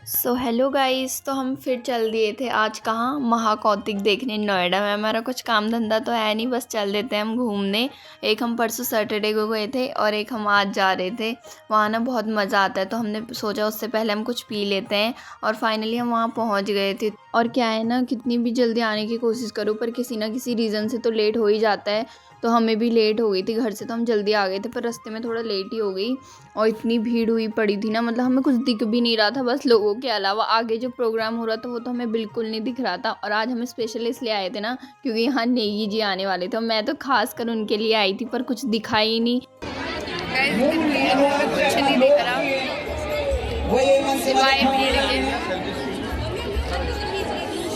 Hello guys, तो हम फिर चल दिए थे आज कहाँ महाकौतिक देखने। नोएडा में हमारा कुछ काम धंधा तो है नहीं, बस चल देते हैं हम घूमने। एक हम परसों सैटरडे को गए थे और एक हम आज जा रहे थे। वहाँ ना बहुत मज़ा आता है, तो हमने सोचा उससे पहले हम कुछ पी लेते हैं। और फाइनली हम वहाँ पहुँच गए थे। और क्या है ना, कितनी भी जल्दी आने की कोशिश करो पर किसी ना किसी रीज़न से तो लेट हो ही जाता है। तो हमें भी लेट हो गई थी घर से, तो हम जल्दी आ गए थे पर रास्ते में थोड़ा लेट ही हो गई। और इतनी भीड़ हुई पड़ी थी ना, मतलब हमें कुछ दिख भी नहीं रहा था, बस लोगों के अलावा आगे जो प्रोग्राम हो रहा था वो तो हमें बिल्कुल नहीं दिख रहा था। और आज हम स्पेशल इसलिए आए थे ना क्योंकि यहाँ नेगी जी आने वाले थे, और मैं तो खास कर उनके लिए आई थी, पर कुछ दिखा ही नहीं। कुछ नहीं दिख रहा सिवाय भीड़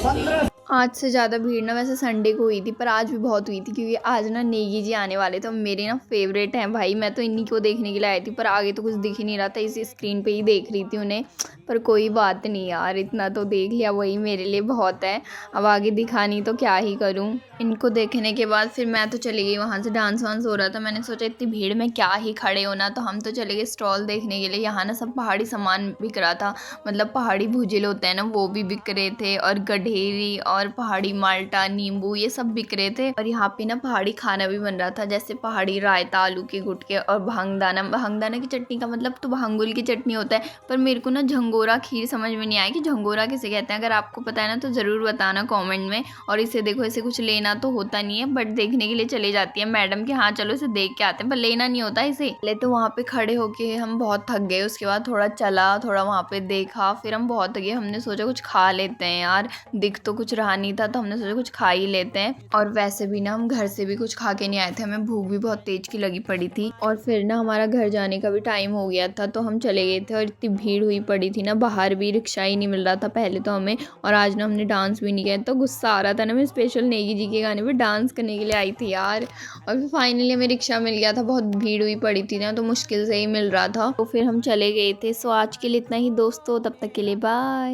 के। आज से ज़्यादा भीड़ ना वैसे संडे को हुई थी, पर आज भी बहुत हुई थी क्योंकि आज ना नेगी जी आने वाले थे। तो मेरे ना फेवरेट हैं भाई, मैं तो इन्हीं को देखने के लिए आई थी, पर आगे तो कुछ दिख ही नहीं रहा था, इसी स्क्रीन पे ही देख रही थी उन्हें। पर कोई बात नहीं यार, इतना तो देख लिया वही मेरे लिए बहुत है। अब आगे दिखा नहीं तो क्या ही करूँ। इनको देखने के बाद फिर मैं तो चली गई, वहाँ से डांस वांस हो रहा था। मैंने सोचा इतनी भीड़ में क्या ही खड़े होना, तो हम तो चले गए स्टॉल देखने के लिए। यहाँ ना सब पहाड़ी सामान बिक रहा था, मतलब पहाड़ी भुजिल होते हैं ना वो भी बिक रहे थे, और गढेरी और पहाड़ी माल्टा नींबू ये सब बिक रहे थे। और यहाँ पे ना पहाड़ी खाना भी बन रहा था, जैसे पहाड़ी रायता, आलू के गुटके और भांगदाना। भांगदाना की चटनी का मतलब तो भांगुल की चटनी होता है, पर मेरे को ना झंगोरा खीर समझ में नहीं आया कि झंगोरा किसे कहते हैं। अगर आपको पता है ना तो ज़रूर बताना कॉमेंट में। और इसे देखो, इसे कुछ लेना तो होता नहीं है, बट देखने के लिए चले जाती है मैडम के, हाँ चलो इसे देख के आते हैं, पर लेना नहीं होता इसे। पहले तो वहाँ पे खड़े होके हम बहुत थक गए, उसके बाद थोड़ा चला, थोड़ा वहाँ पे देखा, फिर हम बहुत थके। हमने सोचा कुछ खा लेते हैं यार, दिख तो कुछ रहा नहीं था, तो हमने सोचा कुछ खा ही लेते हैं। और वैसे भी ना हम घर से भी कुछ खा के नहीं आए थे, हमें भूख भी बहुत तेज की लगी पड़ी थी। और फिर ना हमारा घर जाने का भी टाइम हो गया था, तो हम चले गए थे। और इतनी भीड़ हुई पड़ी थी ना, बाहर भी रिक्शा ही नहीं मिल रहा था पहले तो हमें। और आज ना हमने डांस भी नहीं किया, तो गुस्सा आ रहा था ना, मैं स्पेशल नेगी जी के गाने पे डांस करने के लिए आई थी यार। और फिर फाइनली हमें रिक्शा मिल गया था, बहुत भीड़ हुई पड़ी थी ना, तो मुश्किल से ही मिल रहा था, तो फिर हम चले गए थे। सो आज के लिए इतना ही दोस्तों, तब तक के लिए बाय।